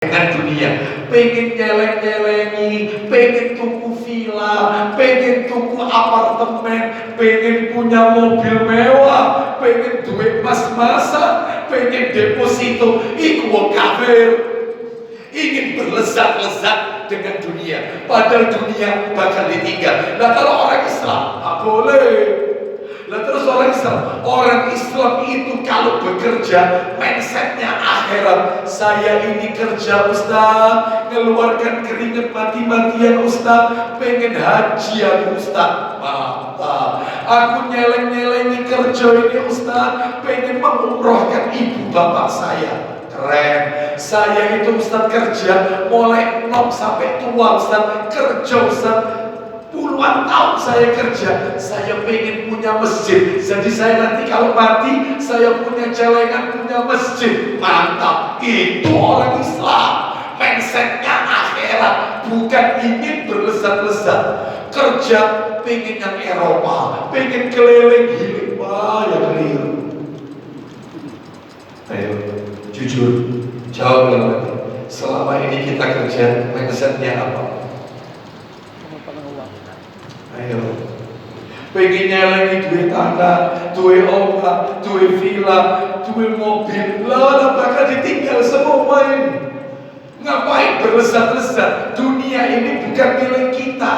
dengan dunia, pengen nyeleng-nyelengi, pengen tuku villa, pengen tuku apartemen, pengen punya mobil mewah, pengen duit mas-masan, pengen deposito, iku wong kafir. Ingin berlezat-lezat dengan dunia, padahal dunia bakal ditinggal. Nah kalau orang Islam, boleh. Nah terus orang Islam itu kalau bekerja mindsetnya akhirat. Saya ini kerja Ustaz, ngeluarkan keringat mati-matian Ustaz, pengen haji aku Ustaz, mantap. Aku nyeleng-nyelengi kerja ini Ustaz, pengen mengumrohkan ibu bapak saya, keren. Saya itu Ustaz kerja mulai 0 sampai tua Ustaz, kerja Ustaz. Puluhan tahun saya kerja, saya pengen punya masjid. Jadi saya nanti kalau mati, saya punya celengan, punya masjid. Mantap, itu orang Islam. Mindsetnya akhirat, bukan ingin berlezat-lezat. Kerja pengen yang Eropa, pengen keliling hidup. Wah, ya keliru. Ayo, jujur, jawab lagi. Selama ini kita kerja, mindsetnya apa? Ayo, pengen nyelengi duit tanah, duit omah, duit villa, duit mobil, lah bakal ditinggal semua ini. Ngapain berlezat-lezat? Dunia ini bukan milik kita,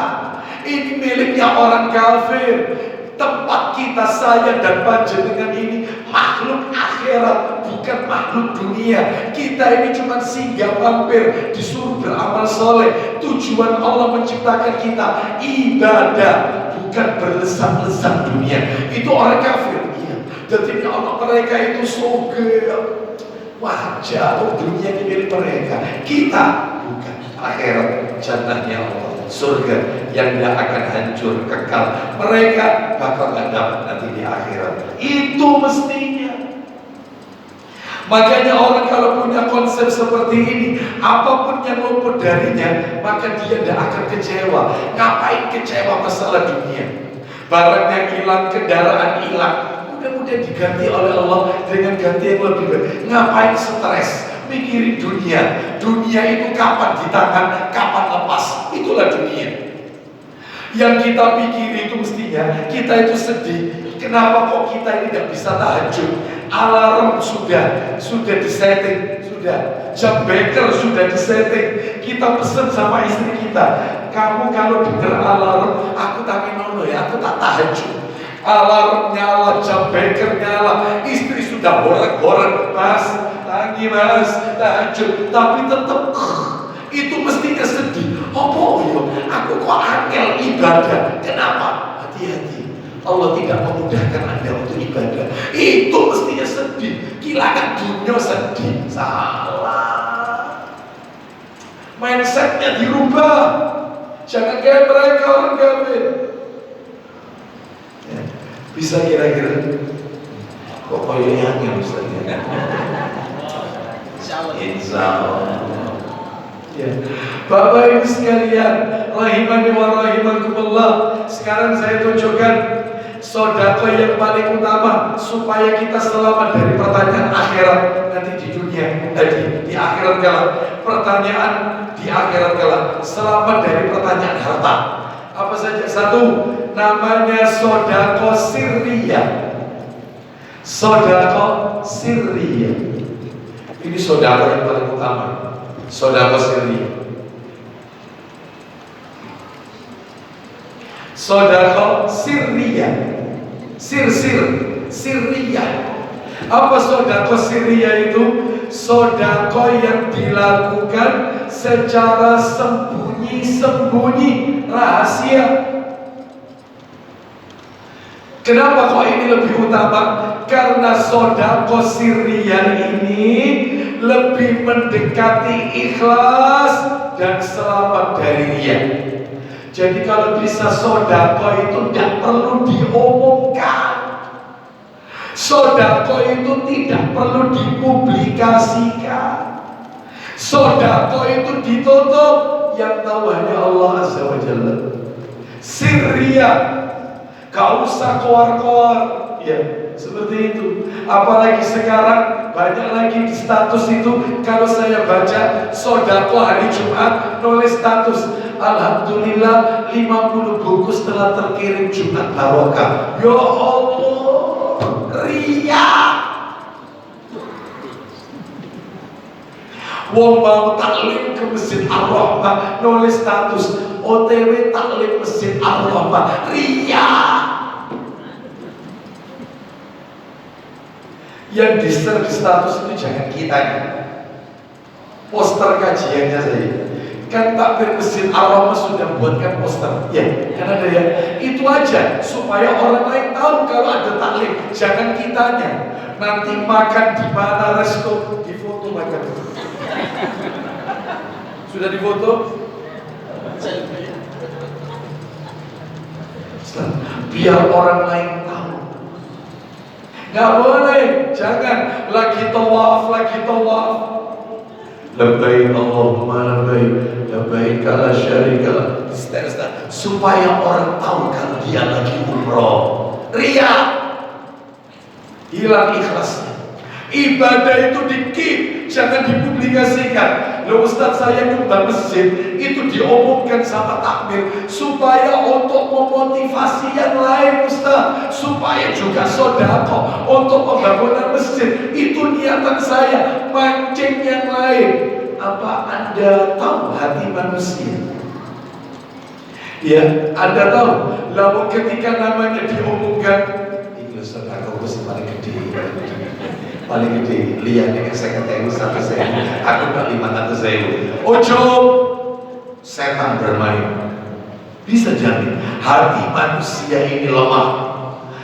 ini miliknya orang kafir. Tempat kita, saya dan panjenengan ini makhluk akhirat, bukan makhluk dunia. Kita ini cuma singgah mampir, disuruh beramal soleh. Tujuan Allah menciptakan kita ibadah, bukan berlezat-lezat dunia. Itu orang kafir. Iya. Jadi Allah mereka itu surga, wajah dunia ini milik mereka. Kita bukan. Akhirat jannahnya Allah, surga yang tidak akan hancur kekal. Mereka bakal ada nanti di akhirat. Itu mestinya. Makanya orang kalau punya konsep seperti ini, apapun yang luput darinya, maka dia tidak akan kecewa. Ngapain kecewa masalah dunia? Barangnya hilang, kendaraan hilang, mudah-mudahan diganti oleh Allah dengan ganti yang lebih baik. Ngapain stres? Mikirin dunia. Dunia itu kapan di tangan, kapan lepas. Itulah dunia. Yang kita pikir itu mestinya kita itu sedih. Kenapa kok kita ini tidak bisa tahajud? Alarm sudah disetting, sudah jam beker sudah disetting. Kita pesan sama istri kita, kamu kalau dengar alarm, aku tak nono ya, aku tak tahajud. Alarm nyala, jam beker nyala, istri sudah horek-horek, mas, lagi mas, tahajud, tapi tetap itu mestinya sedih. Oh yo, aku kok angel ibadah. Kenapa? Hati-hati, Allah tidak memudahkan Anda untuk ibadah. Itu mestinya sedih. Kehilangan dunia sedih. Salah. Mindsetnya dirubah. Jangan kayak mereka orang kafir. Ya, bisa kira-kira kok koyonya angel misalnya. Insya Allah. Ya. Bapak Ibu sekalian, rahimani wa rahimakumullah. Sekarang saya tunjukkan sedekah yang paling utama supaya kita selamat dari pertanyaan akhirat nanti di dunia, di akhirat kelak. Pertanyaan di akhirat kelak, selamat dari pertanyaan harta. Apa saja? Satu, namanya sedekah sirriyah. Sedekah sirriyah. Ini sedekah yang paling utama. Sedekah sirriyah. Sedekah sirriyah. Sirriyah. Apa sedekah sirriyah itu? Sedekah yang dilakukan secara sembunyi-sembunyi, rahasia. Kenapa kok ini lebih utama? Karena sedekah sirriyah ini lebih mendekati ikhlas dan selamat dari riya. Jadi kalau bisa sedekah itu tidak perlu diumumkan. Sedekah itu tidak perlu dipublikasikan. Sedekah itu ditutup, yang tahu hanya Allah Azza wa Jalla. Sirriyah, gak usah keluar-keluar. Ya, seperti itu. Apalagi sekarang banyak lagi di status itu. Kalau saya baca sodako hari Jumat, nulis status, alhamdulillah 50 bungkus telah terkirim Jumat barokah. Ya Allah, ria. Wong mau taklim ke Masjid Ar-Rahmah, nulis status OTW taklim Masjid Ar-Rahmah, ria. Yang di-share di status itu jangan kitanya, poster kajiannya saja. Kan takbir Masjid Ar-Rahmah sudah buatkan poster, ya kan ada ya. Itu aja supaya orang lain tahu kalau ada taklim, jangan kitanya. Nanti makan di mana, resto, di foto makan. Sudah difoto? Biar orang lain tahu. Nggak boleh, jangan lagi tawaf. Labbaik Allahumma labbaik, labbaik la syarika lak. Supaya orang tahu kalau dia lagi umroh. Ria, hilang ikhlasnya. Ibadah itu di-keep, jangan dipublikasikan. Loh Ustaz, saya nyumbang masjid, itu diomongkan sama takmir supaya untuk memotivasi yang lain Ustaz, supaya juga sodako untuk pembangunan masjid. Itu niatan saya, mancing yang lain. Apa Anda tahu hati manusia? Ya, Anda tahu. Lalu ketika namanya diomongkan, ini sodako paling gede, paling gede, lihat yang saya katakan 100.000, aku tak 500.000. Ojo, setan bermain. Bisa jadi hati manusia ini lemah,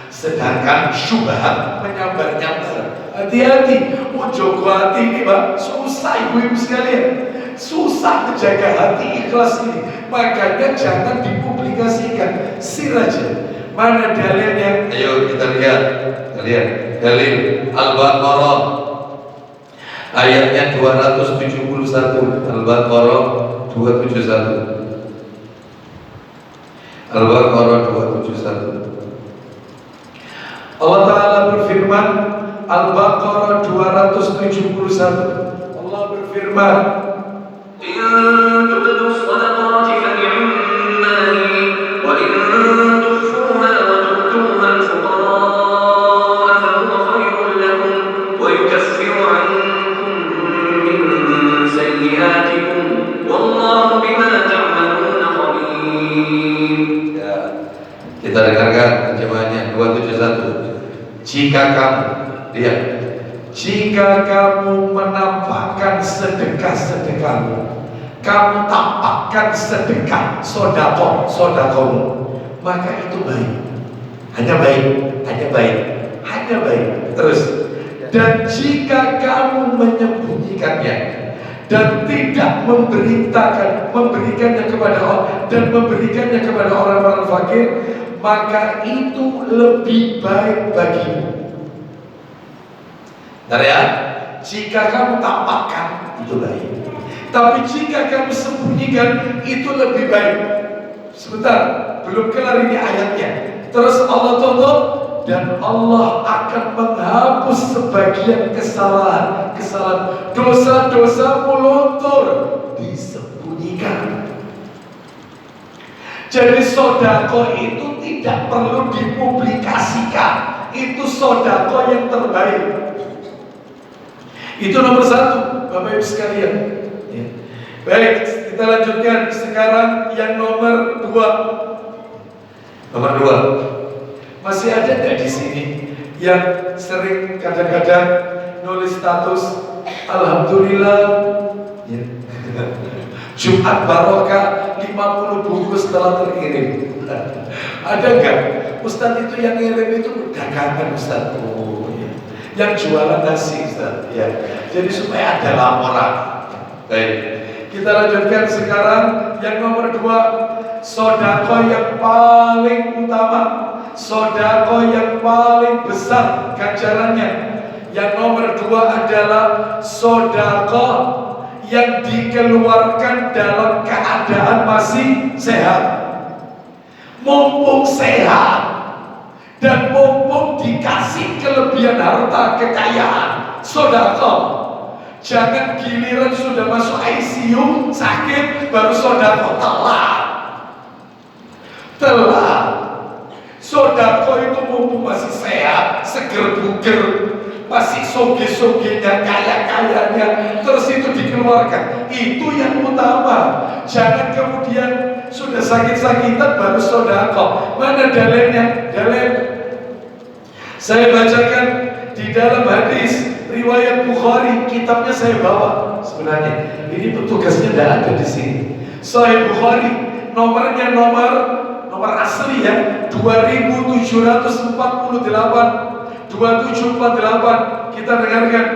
sedangkan syubhat menyambar-nyambar. Hati-hati, ojo hati ini Pak, susah ibu-ibu sekalian, susah menjaga hati ikhlas ini. Makanya jangan dipublikasikan, siraja. Mana dalilnya? Ayo kita lihat. Dalil Al-Baqarah ayatnya 271. Al-Baqarah 271. Al-Baqarah 271. Allah Ta'ala berfirman, Al-Baqarah 271. Allah berfirman, kita dengarkan terjemahannya 271. Jika kamu menampakkan sedekah-sedekahmu, kamu tampakkan sedekah sodakomu, maka itu baik, hanya baik. Terus, dan jika kamu menyembunyikannya dan tidak memberikannya kepada orang dan memberikannya kepada orang-orang fakir, maka itu lebih baik bagimu. Ya, jika kamu tampakkan itu baik, tapi jika kamu sembunyikan itu lebih baik. Sebentar, belum kelar ini ayatnya. Terus Allah tutup, dan Allah akan menghapus sebagian kesalahan, dosa-dosamu luntur disembunyikan. Jadi sodako itu tidak perlu dipublikasikan, itu sodako yang terbaik. Itu nomor 1, Bapak Ibu sekalian. Ya. Baik, kita lanjutkan sekarang yang nomor 2. Nomor 2, masih ada nggak di sini yang sering kadang-kadang nulis status Alhamdulillah, ya. Jumat barokah 50 bungkus telah terkirim. Ada nggak? Ustadz itu yang ngirim itu dagangan Ustadz. Oh, ya. Yang jualan nasi Ustadz. Ya. Jadi supaya ada laporan. Baik. Kita lanjutkan sekarang yang nomor 2, sodako yang paling utama, sodako yang paling besar ganjarannya. Yang nomor 2 adalah sodako yang dikeluarkan dalam keadaan masih sehat, mumpung sehat dan mumpung dikasih kelebihan harta kekayaan. Sodako. Jangan giliran sudah masuk ICU sakit baru sodako. Telat. Sodako itu mumpung masih sehat, seger buger, masih soge-sogenya, kaya-kayanya, terus itu dikeluarkan. Itu yang utama. Jangan kemudian sudah sakit-sakitan baru sodako. Mana dalilnya? Dalil saya bacakan di dalam hadis riwayat Bukhari, kitabnya saya bawa sebenarnya. Ini petugasnya tidak ada di sini. Sahih Bukhari, nomornya nomor asli ya, 2748. Kita dengarkan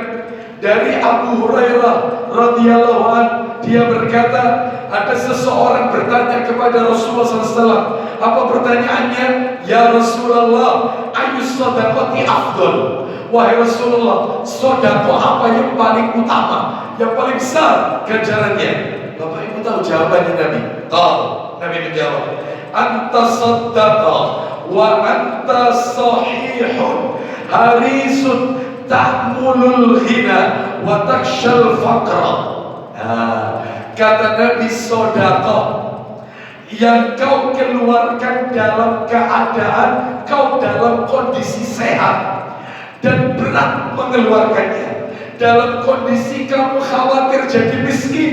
dari Abu Hurairah radhiyallahu anhu. Dia berkata, ada seseorang bertanya kepada Rasulullah SAW. Apa pertanyaannya? Ya Rasulullah, ayus sadaqati afdal. Wahai Rasulullah, sodako apa yang paling utama, yang paling besar ganjarannya? Bapak Ibu tahu jawabannya Nabi? Tahu. Nabi menjawab, anta saddaqa wa anta sahihun harisun ta'mulul ghina wa takshal faqra. Kata Nabi, sodako yang kau keluarkan dalam keadaan kau dalam kondisi sehat dan berat mengeluarkannya, dalam kondisi kamu khawatir jadi miskin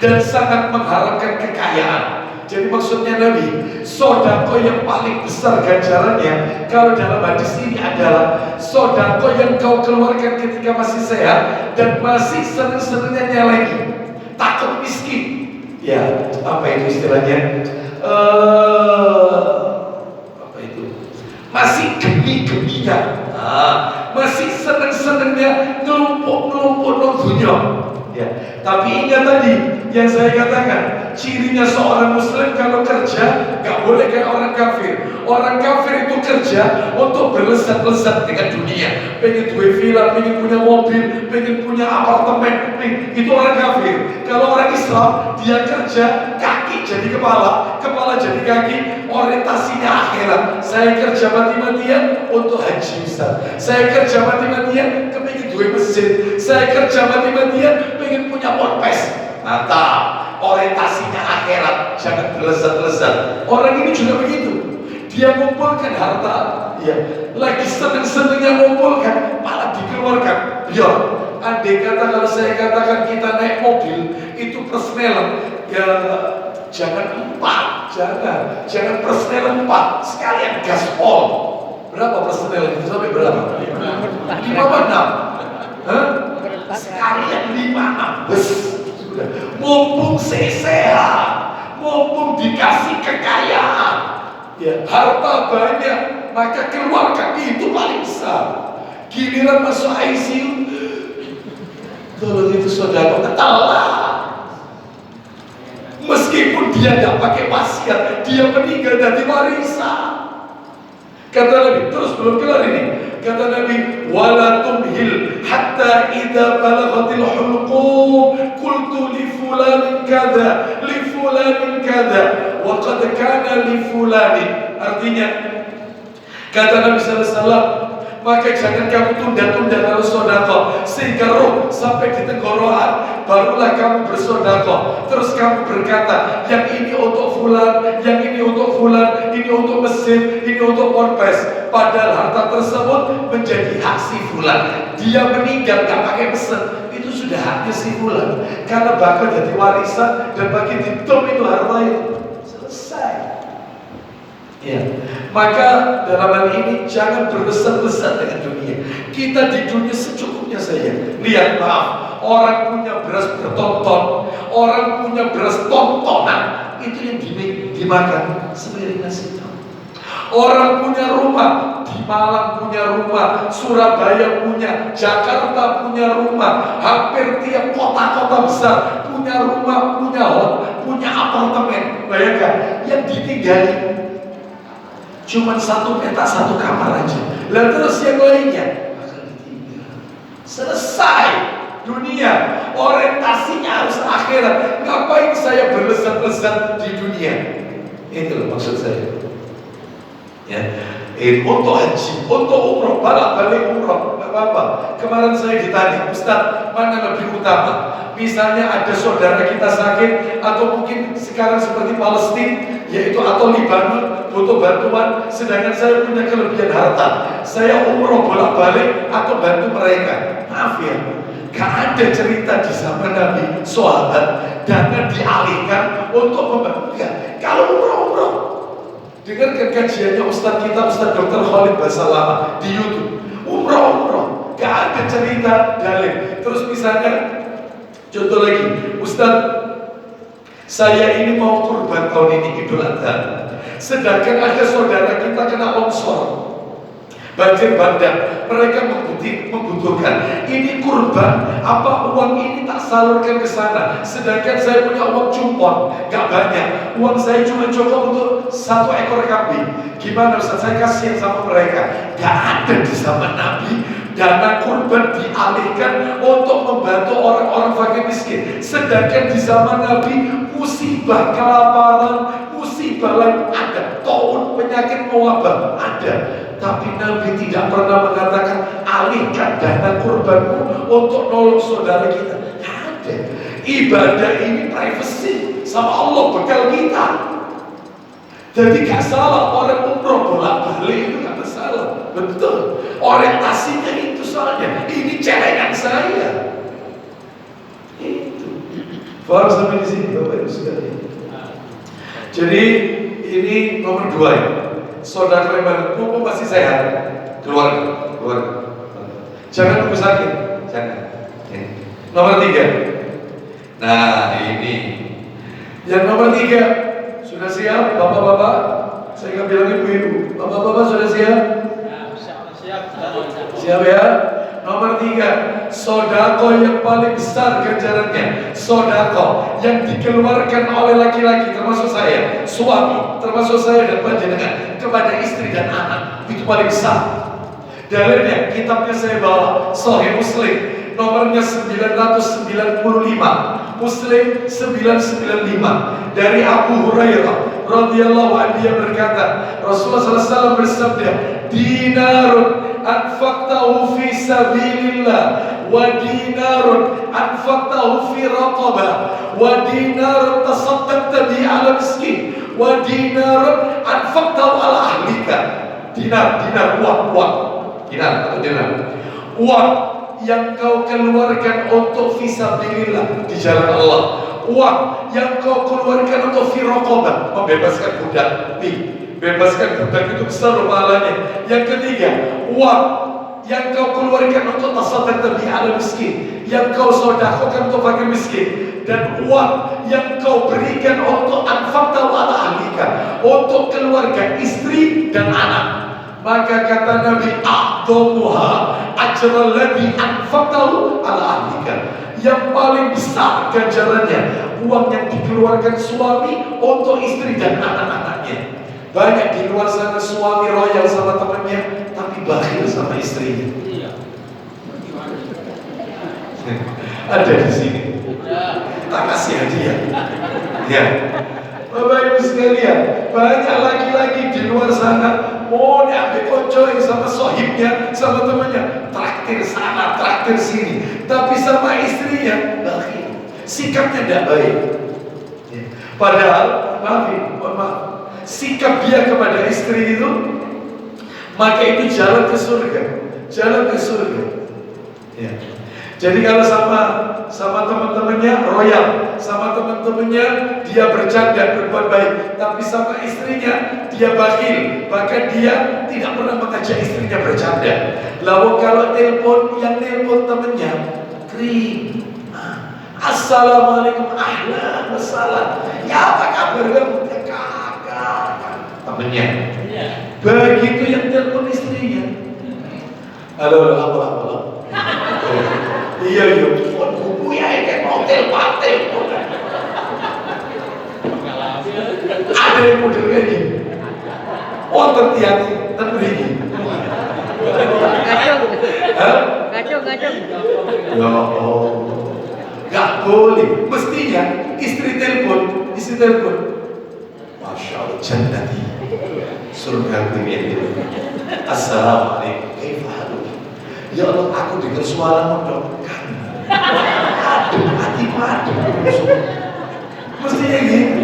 dan sangat mengharapkan kekayaan. Jadi maksudnya Nabi, sodako yang paling besar ganjarannya kalau dalam hadis ini adalah sodako yang kau keluarkan ketika masih sehat dan masih seneng-senengnya nyelengi, takut miskin. Ya, apa itu istilahnya? Apa itu? Masih gemi-geminya, masih seneng-senengnya ngelumpuk-ngelumpuk nonggunya. Ya, tapi ingat tadi yang saya katakan, cirinya seorang muslim kalau kerja gak boleh kayak orang kafir. Orang kafir itu kerja untuk berlezat-lezat dengan dunia, pengen duit villa, pengen punya mobil, pengen punya apartemen, itu orang kafir. Kalau orang Islam, dia kerja kaki jadi kepala, kepala jadi kaki, orientasinya akhirat. Saya kerja mati-matian untuk haji Ustaz. Saya kerja mati-matian pengen duit masjid. Saya kerja mati-matian pengen punya ponpes. Mantap, orientasinya akhirat, jangan berlezat-lezat. Orang ini juga begitu. Dia mengumpulkan harta, ya, lagi seneng-senengnya mengumpulkan, malah dikeluarkan. Ya, andai kata kalau saya katakan kita naik mobil itu persnelan, ya jangan 4, jangan persnelan 4, sekalian gaspol. Berapa persnelan itu sampai berapa? 5 apa 6? Sekalian 5 6 bes. Sudah. Mumpung sehat, mumpung dikasih kekayaan, ya, harta banyak, maka keluarkan, itu paling besar. Giliran masuk ICU, tolong itu saudara ketalah. Meskipun dia tidak pakai wasiat, dia meninggal dari warisan. Kata Nabi, terus belum kelar ini. Kata Nabi, wala tumhil hatta idza balaghatil hulqum qultu li fulanin kadza li fulanin kadza wa qad kana li fulanin. Artinya, kata Nabi sallallahu alaihi wasallam, maka jangan kamu tunda-tunda kalau sodako, sehingga roh sampai di tenggorokan barulah kamu bersodako. Terus kamu berkata, yang ini untuk fulan, yang ini untuk fulan, ini untuk masjid, ini untuk ponpes. Padahal harta tersebut menjadi hak si fulan. Dia meninggal gak pakai pesen, itu sudah haknya si fulan, karena bakal jadi warisan dan bagi ditum itu harta itu. Selesai. Ya, maka dalam hal ini jangan berbesar-besar dengan dunia. Kita di dunia secukupnya saja. Lihat, maaf, orang punya beras bertonton, orang punya beras tontonan, itu yang dimakan sepiring nasi. Orang punya rumah, di Malang punya rumah, Surabaya punya, Jakarta punya rumah, hampir tiap kota-kota besar punya rumah, punya apartemen. Bayangkan, yang ditinggali cuma 1 petak 1 kamar aja. Lalu terus yang lainnya akan ditinggal. Selesai dunia. Orientasinya harus akhirat. Ngapain saya berlezat-lezat di dunia? Itu loh maksud saya. Ya, Untuk haji, untuk umroh, balik umroh, nggak apa-apa. Kemarin saya ditanya, Ustaz, mana lebih utama? Misalnya ada saudara kita sakit, atau mungkin sekarang seperti Palestina, yaitu atau Libanon, butuh bantuan, sedangkan saya punya kelebihan harta. Saya umroh bolak-balik atau bantu mereka. Maaf ya, gak ada cerita di zaman Nabi, sahabat, dana dialihkan untuk membantu. Kalau umroh, dengarkan kajiannya Ustaz kita, Ustaz Dr. Khalid Basalamah di YouTube. Umroh, gak ada cerita dalil. Terus misalnya, contoh lagi, Ustaz, saya ini mau kurban tahun ini Idul Adha, sedangkan ada saudara kita kena longsor, banjir bandang, mereka membutuhkan. Ini kurban, apa uang ini tak salurkan ke sana? Sedangkan saya punya uang cumpon, gak banyak. Uang saya cuma cukup untuk 1 ekor kambing. Gimana Ustaz? Saya kasihan sama mereka. Gak ada di zaman Nabi dana kurban dialihkan untuk membantu orang-orang fakir miskin. Sedangkan di zaman Nabi musibah kelaparan, musibah lain ada, taun penyakit mewabah ada. Tapi Nabi tidak pernah mengatakan alihkan dana kurbanmu untuk nolong saudara kita. Tidak ada. Ibadah ini privacy sama Allah, bekal kita. Jadi gak salah orang umroh bolak-balik itu gak masalah. Betul. Orientasinya itu soalnya. Ini celengan saya. Itu. Faham sampai di sini Bapak Ibu sekalian. Jadi ini nomor 2 ya. Saudara yang mumpung masih sehat, keluar. Jangan tunggu sakit, jangan. Nomor 3. Nah ini, yang nomor 3 sudah siap, bapak-bapak. Saya nggak bilang ibu-ibu, bapak-bapak sudah siap? Siap ya. Nomor 3, sodako yang paling besar ganjarannya, sodako yang dikeluarkan oleh laki-laki termasuk saya, suami termasuk saya dan panjenengan kepada istri dan anak, itu paling besar. Dalilnya kitabnya saya bawa, Sahih Muslim, nomornya 995, Muslim 995, dari Abu Hurairah radhiyallahu anhu, dia berkata, Rasulullah SAW bersabda, dinarun anfaqtahu fi sabilillah, wa dinarun anfaqtahu fi raqabah, wa dinarun tasaddaqta bi ala miskin, wa dinarun anfaqtahu ala ahlika. Dinar uang. Uang yang kau keluarkan untuk fisabilillah, di jalan Allah. Uang yang kau keluarkan untuk fi raqabah, membebaskan budak. Bebaskan budak itu besar pahalanya. Yang ketiga, uang yang kau keluarkan untuk tasaddaq bi ala miskin, yang kau sedekahkan untuk fakir miskin. Dan uang yang kau berikan untuk anfaqta ala ahlika, untuk keluarga, istri dan anak. Maka kata Nabi, a'dhamuha ajral ladzi anfaqtahu ala ahlika, yang paling besar ganjarannya uang yang dikeluarkan suami untuk istri dan anak-anaknya. Banyak di luar sana suami royal sama temannya, tapi bakhil sama istrinya. Ada di sini. Tak kasih hadiah. Ya. Bapak Ibu sekalian, banyak laki-laki di luar sana mau diambil koncoin sama sohibnya, sama temannya, traktir sana, traktir sini, tapi sama istrinya bakhil, sikapnya tidak baik. Padahal, maaf, sikap dia kepada istri itu, maka itu jalan ke surga. Ya. Jadi kalau sama teman-temannya royal, sama teman-temannya dia bercanda, berbuat baik, tapi sama istrinya dia bakhil, bahkan dia tidak pernah mengajak istrinya bercanda. Lalu kalau yang telepon temannya kering, assalamualaikum, ahlan wassalam, ya apa kabar kamu? Temennya. Begitu yang telepon istrinya, halo, iya, buku ya, kayak hotel patel. Ada yang model kayak gini. Oh, tertiati, terberi. Gacung. Ya Allah, gak boleh. Mestinya istri telepon. Masya Allah, jannati. Surga itu. Assalamualaikum. Ya Allah, aku dengar suara mendoakan. Aduh, hatiku adem. Mestinya gitu.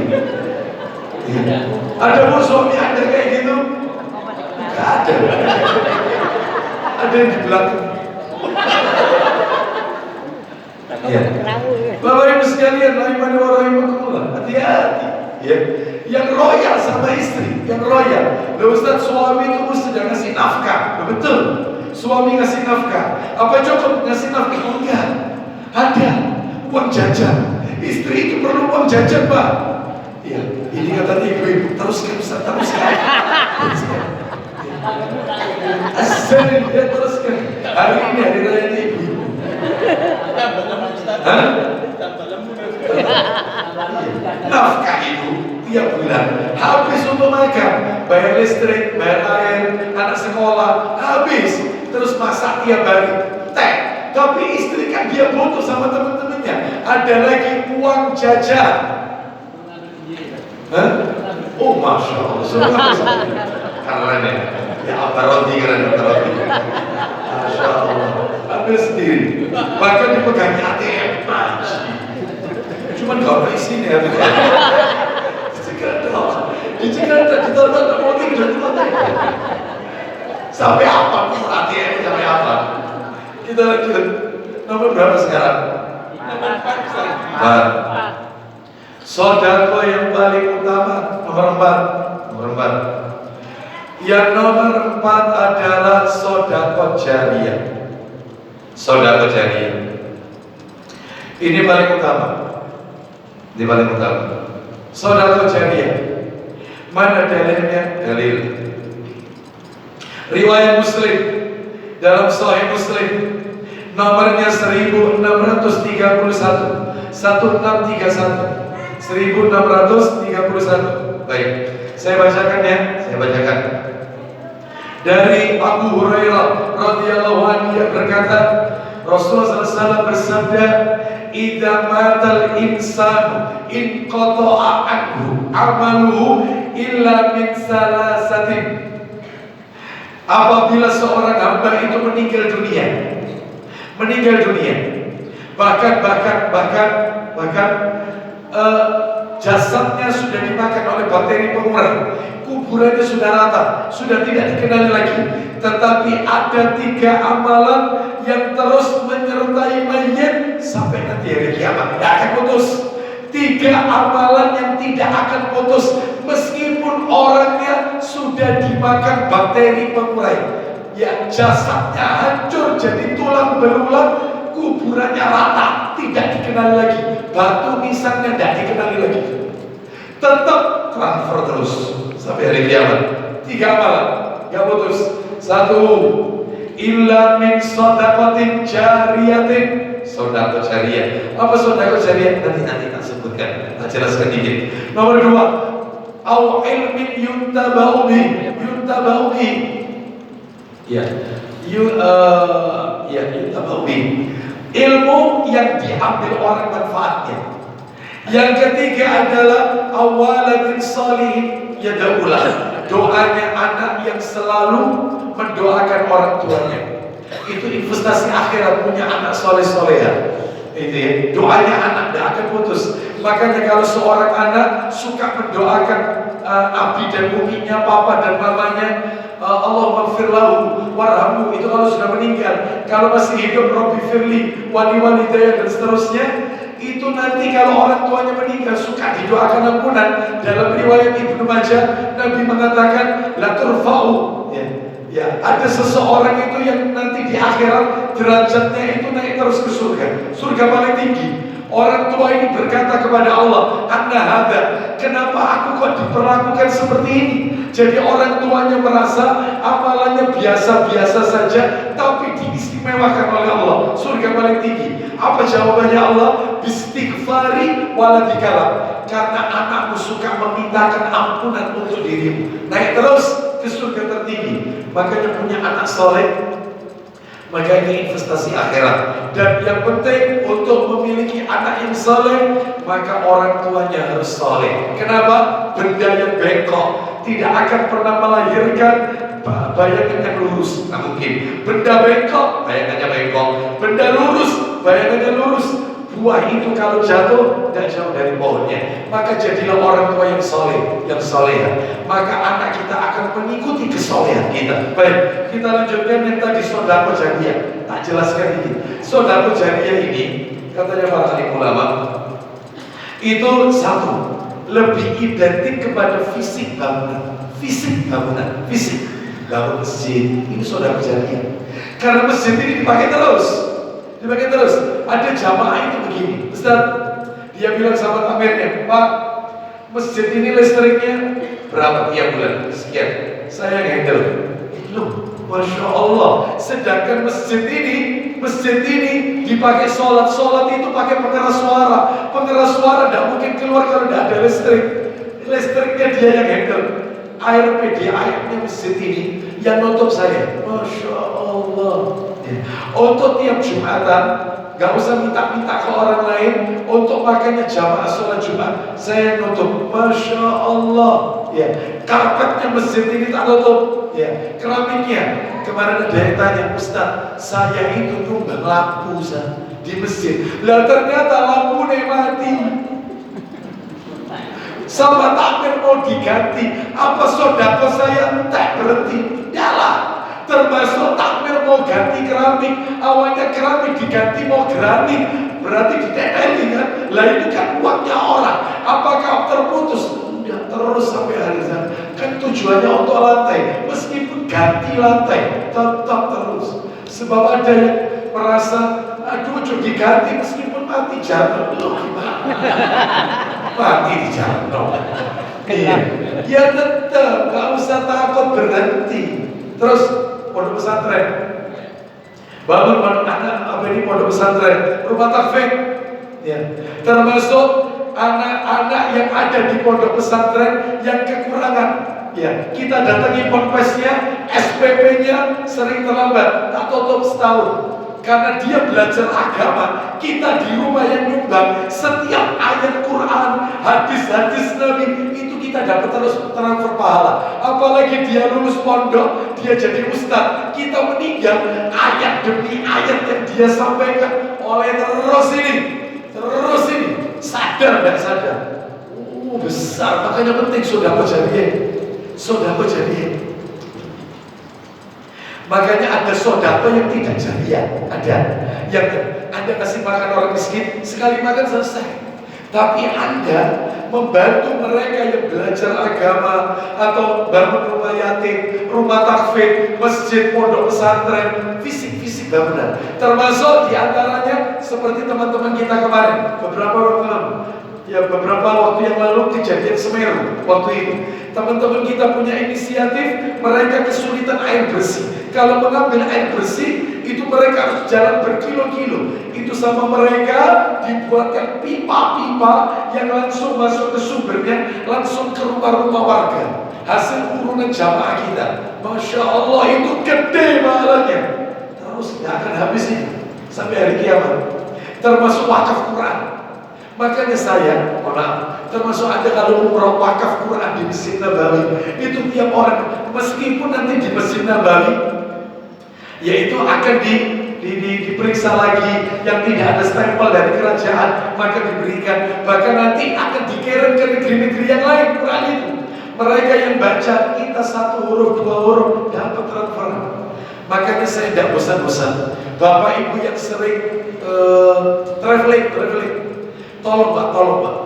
Ada mau suami Anda kayak gitu? Gak ada. Ada yang di belakang. Ya. Bapak Ibu sekalian, rahimani wa rahimakumullah. Hati-hati. Ya. Yang royal sama istri, yang royal. Loh Ustaz, suami itu mesti ngasih nafkah. Betul. Suami ngasih nafkah. Apa cukup ngasih nafkah? Enggak. Ada uang jajan. Istri itu perlu uang jajan, Pak. Iya. Ini kata ibu-ibu, teruskan Ustaz, teruskan. Asal dia teruskan. Hari ini hari raya ibu-ibu. Hah? Nafkah itu tiap bulan habis untuk makan, bayar listrik, bayar air, anak sekolah, habis. Terus masak tiap hari, teh. Tapi istri kan dia butuh sama teman-temannya. Ada lagi uang jajan. Hah? Oh masya Allah, keren ya. Ya apa roti keren, apa roti. Masya Allah, ambil sendiri. Bahkan dipegangi ATM. Cuman kalau isinya ya. Dicegah kita tak mau tinggal di kota. Sampai apa pun ATM sampai apa? Kita lanjut. Nomor berapa sekarang? Empat. Sodako yang paling utama nomor 4. Nomor 4. Yang nomor 4 adalah sodako jariyah. Sodako jariyah. Ini paling utama. Ini paling utama. Sodako jariyah. Mana dalilnya? Dalil riwayat Muslim, dalam Sahih Muslim nomornya 1631 1631. Baik, saya bacakan ya, saya bacakan. Dari Abu Hurairah radhiyallahu anhu yang berkata, Rasulullah SAW bersabda, "Idza matal insanu in qata'a anhu amaluhu illa min salasatin." Apabila seorang hamba itu meninggal dunia, bahkan jasadnya sudah dimakan oleh bakteri pengurai, kuburannya sudah rata, sudah tidak dikenali lagi, tetapi ada 3 amalan yang terus menyertai mayit sampai nanti hari kiamat, tidak akan putus. 3 amalan yang tidak akan putus meskipun orangnya sudah dimakan bakteri pengurai. Ya, jasadnya hancur jadi tulang belulang, kuburannya rata, tidak dikenali lagi, batu nisannya tidak dikenali lagi, tetap transfer terus sampai hari kiamat. 3 amalan gak putus. 1, illa min shadaqatin jariyatin. Sodako jariyah. Apa sodako jariyah? Nanti tak sebutkan, tak jelaskan dikit. Nomor 2, au ilmin yuntabau bi. Ya, yuntabau bi. Ilmu yang diambil orang manfaatnya. Yang ketiga adalah awaladin salihin yadaulah. Doanya anak yang selalu mendoakan orang tuanya. Itu investasi akhirat, punya anak soleh-soleha. Itu ya, doanya anak tidak akan putus. Makanya kalau seorang anak suka mendoakan abi dan uminya, papa dan mamanya, Allahumma gfir lahu warhamhu, itu kalau sudah meninggal. Kalau masih hidup, Rabbi firli wali walidayya dan seterusnya. Itu nanti kalau orang tuanya meninggal suka didoakan ampunan. Dalam riwayat Ibnu Majah, Nabi mengatakan la turfa'u. Ya, ada seseorang itu yang nanti di akhirat derajatnya itu naik terus ke surga. Surga paling tinggi. Orang tua ini berkata kepada Allah, "Anna hadza, kenapa aku kok diperlakukan seperti ini?" Jadi orang tuanya merasa amalannya biasa-biasa saja, tapi diistimewakan oleh Allah. Surga paling tinggi. Apa jawabannya Allah? Bistighfari waladikalam. Karena anakmu suka memintakan ampunan untuk dirimu, naik terus ke surga tertinggi. Makanya punya anak soleh, Maka ini investasi akhirat. Dan yang penting untuk memiliki anak yang saleh, maka orang tuanya harus saleh. Kenapa? Benda yang bengkok tidak akan pernah melahirkan bayangan yang lurus. Nah mungkin benda bengkok, bayangannya bengkok. Benda lurus, bayangannya lurus. Buah itu kalau jatuh tidak jauh dari pohonnya. Maka jadilah orang tua yang soleh, yang soleha. Maka anak kita akan mengikuti kesolehan kita. Baik, kita lanjutkan yang tadi sodako jariah. Tak jelaskan ini. Sodako jariah ini, katanya para alim ulama, itu satu, lebih identik kepada fisik bangunan. Fisik bangunan, fisik bangun masjid. Ini sodako jariah. Karena masjid ini dipakai terus. Dipakai terus. Ada jamaah itu begini, Ustaz, dia bilang sama tamirnya, Pak, masjid ini listriknya berapa tiap bulan? Sekian. Saya handle. Loh, Masya Allah. Sedangkan masjid ini dipakai sholat itu pakai pengeras suara. Pengeras suara tidak mungkin keluar kalau tidak ada listrik. Listriknya dia yang handle. Air PDAM-nya masjid ini yang nutup saya. Masya Allah. Untuk tiap Jumatan, gak usah minta-minta ke orang lain. Untuk makanya jamaah sholat Jumat, saya nutup. Masya Allah. Ya, karpetnya masjid ini tak nutup. Ya, keramiknya. Kemarin ada yang tanya, Ustaz, saya itu nyumbang lampu di masjid. Lah ternyata lampunya mati. Sama takmir mau diganti. Apa sodako saya tak berhenti? Yalah. Termasuk takmir mau ganti keramik, awalnya keramik diganti mau granit, berarti diteteli kan? Lah itu kan uangnya orang. Apakah terputus? Udah terus sampai hari ini. Kan tujuannya untuk lantai, meskipun ganti lantai tetap terus. Sebab ada yang merasa, aduh cuma diganti meskipun mati jatuh. Loh gimana? Mati di jalan. Iya, ya tetap gak usah takut berhenti. Terus pondok pesantren, bangun anak ini pondok pesantren, rumah tahfidz, ya. Termasuk anak-anak yang ada di pondok pesantren yang kekurangan, ya. Kita datangi ponpesnya, SPP-nya sering terlambat, tak tutup setahun. Karena dia belajar agama, kita di rumah yang nyumbang setiap ayat Quran, hadis-hadis Nabi itu kita dapat terus transfer pahala. Apalagi dia lulus pondok, dia jadi ustaz, kita meninggal ayat demi ayat yang dia sampaikan oleh terus ini, sadar dan sadar. Besar, makanya penting sodako jariah. Makanya ada sodako yang tidak jariah, ada yang Anda kasih makan orang miskin, sekali makan selesai. Tapi Anda membantu mereka yang belajar agama atau bangun rumah yatim, rumah tahfidz, masjid, pondok pesantren, fisik bangunan. Termasuk diantaranya seperti teman-teman kita kemarin, beberapa waktu yang lalu kejadian Semeru. Waktu itu teman-teman kita punya inisiatif, mereka kesulitan air bersih. Kalau mengambil air bersih itu mereka harus jalan berkilo-kilo. Itu sama mereka dibuatkan pipa-pipa yang langsung masuk ke sumbernya, langsung ke rumah-rumah warga. Hasil urunan jamaah kita, Masya Allah itu gede pahalanya. Terus nggak akan habis ini sampai hari kiamat. Termasuk wakaf Quran. Makanya saya, termasuk ada kalau umroh wakaf Quran di Masjid Nabawi, itu tiap orang, meskipun nanti di Masjid Nabawi, yaitu akan diperiksa lagi, yang tidak ada stempel dari kerajaan, maka diberikan, bahkan nanti akan dikirim ke negeri-negeri yang lain Quran itu. Mereka yang baca, kita 1 huruf, 2 huruf, dapat transfer. Makanya saya tidak bosan-bosan. Bapak Ibu yang sering traveling, tolong Pak.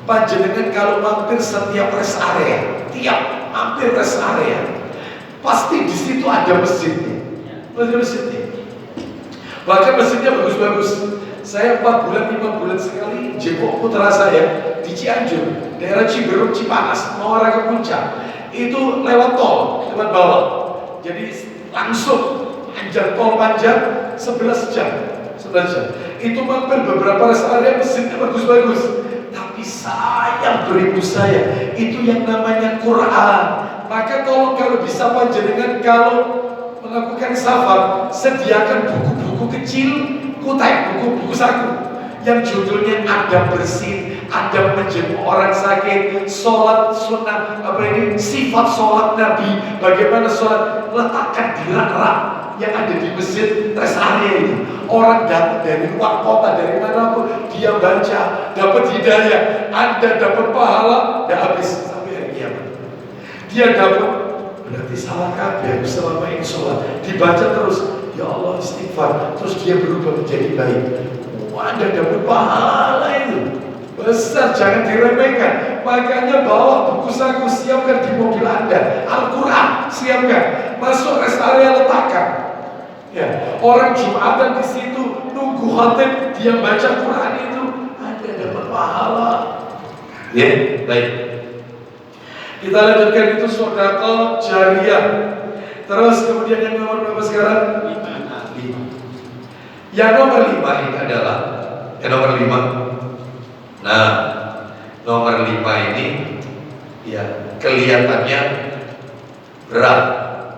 Panjenengan kalau mampir setiap rest area, mampir rest area, pasti di situ ada masjidnya. Bahkan masjidnya bagus-bagus. Saya 4 bulan, 5 bulan sekali jenguk putra saya di Cianjur, daerah Ciberuk, Cipanas, mau arah ke Puncak. Itu lewat tol, lewat bawah. Jadi langsung anjar tol panjang 11 jam. Itu mampir beberapa rest area, masjidnya bagus-bagus. Tapi sayang beribu saya, itu yang namanya Quran. Maka tolong kalau bisa panjenengan, kalau melakukan safar, sediakan buku-buku kecil, kutai buku-buku saku yang judulnya adab bersih, adab menjenguk orang sakit, sholat sunnah, sifat sholat Nabi, bagaimana sholat, letakkan di rak-rak yang ada di masjid rest area itu. Orang datang dari luar kota, dari manapun, dia baca, dapat hidayah, Anda dapat pahala, tidak habis sampai hari kiamat. Dia dapat, berarti salah kabeh selama ini sholat, dibaca terus, ya Allah istighfar, terus dia berubah menjadi baik. Anda dapat pahala itu besar, jangan diremehkan. Makanya bawa buku saku, siapkan di mobil Anda, Al-Quran siapkan, masuk rest area letakkan. Ya, orang Jumatan di situ nunggu khatib, dia baca Quran itu, Anda dapat pahala. Ya, baik. Kita lanjutkan itu sedekah jariyah. Terus kemudian yang nomor berapa sekarang? 5. Yang nomor 5 ini adalah yang nomor 5. Nah, nomor 5 ini ya kelihatannya berat,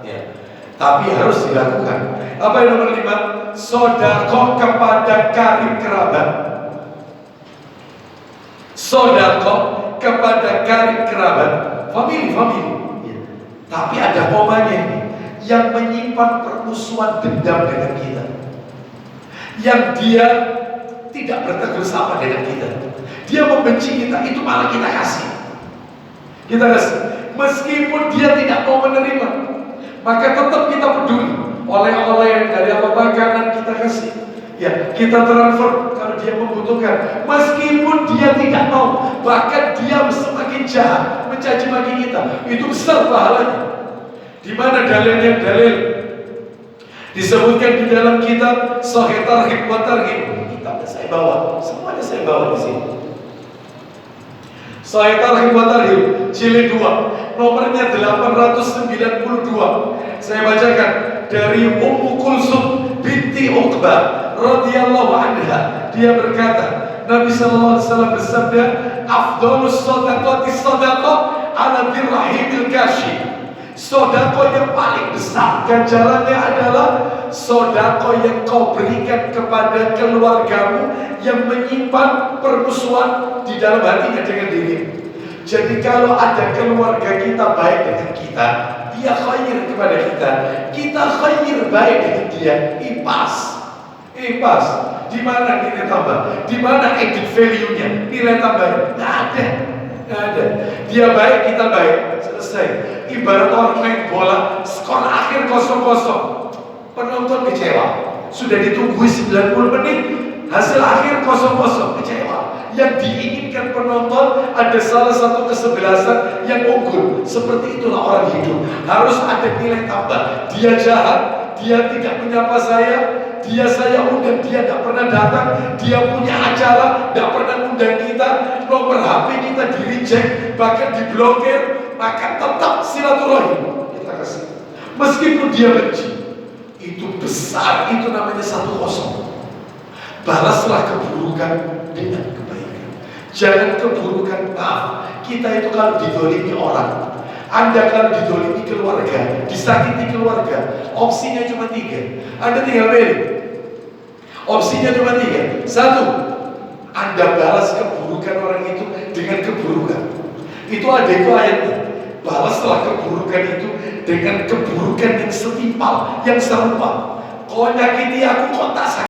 ya, tapi harus dilakukan. Apa yang nomor 5? Sedekah kepada karib kerabat. Sedekah kepada karib kerabat, famili. Ya. Tapi ada komanya ini, yang menyimpan permusuhan dendam dengan kita, yang dia tidak bertegur sapa dengan kita, dia membenci kita, itu malah kita kasih. Kita kasih, meskipun dia tidak mau menerima, maka tetap kita peduli. Oleh-oleh dari apa makanan kita kasih, ya kita transfer kalau dia membutuhkan, meskipun dia tidak mau, bahkan dia semakin jahat mencaci maki kita, itu besar pahalanya. Di mana dalilnya? Dalil disebutkan di dalam kitab Sahih Targhib wa Tarhib. Kitabnya saya bawa, semuanya saya bawa di sini. Sahih Targhib wa Tarhib jilid 2, nomornya 892. Saya bacakan dari Ummu Kulsum binti Uqbah radhiyallahu anha. Dia berkata, Nabi sallallahu alaihi wasallam bersabda, "Afdhalus shadaqati shadaqah 'ala dirrahimil kashi." Sedekah yang paling besar ganjarannya adalah sedekah yang kau berikan kepada keluargamu yang menyimpan permusuhan di dalam hatinya dengan dirimu. Jadi kalau ada keluarga kita baik dengan kita, dia khair kepada kita, kita khair baik dengan dia, ipas. Di mana nilai tambah? Di mana added value-nya? Nilai tambah? Nggak ada. Dia baik, kita baik, selesai. Ibarat orang main bola, skor akhir 0-0, penonton kecewa. Sudah ditunggu 90 menit, hasil akhir 0-0, kecewa. Yang diinginkan penonton ada salah satu kesebelasan yang unggul. Seperti itulah orang hidup, harus ada nilai tambah. Dia jahat, dia tidak menyapa saya undang, dia tidak pernah datang, dia punya acara, tidak pernah undang kita, nomor HP kita di reject, bahkan diblokir, maka tetap silaturahim kita kasih. Meskipun dia benci, itu besar, itu namanya 1-0. Balaslah keburukan dengan kebaikan. Jangan keburukan, maaf. Kita itu kalau didolimi orang, Anda kalau didolimi keluarga, disakiti keluarga, opsinya cuma 3. Anda tinggal pilih. Opsinya cuma 3. 1, Anda balas keburukan orang itu dengan keburukan. Itu ada itu ayatnya. Balaslah keburukan itu dengan keburukan yang setimpal, yang serupa. Kau nyakiti aku, kau tak sakit.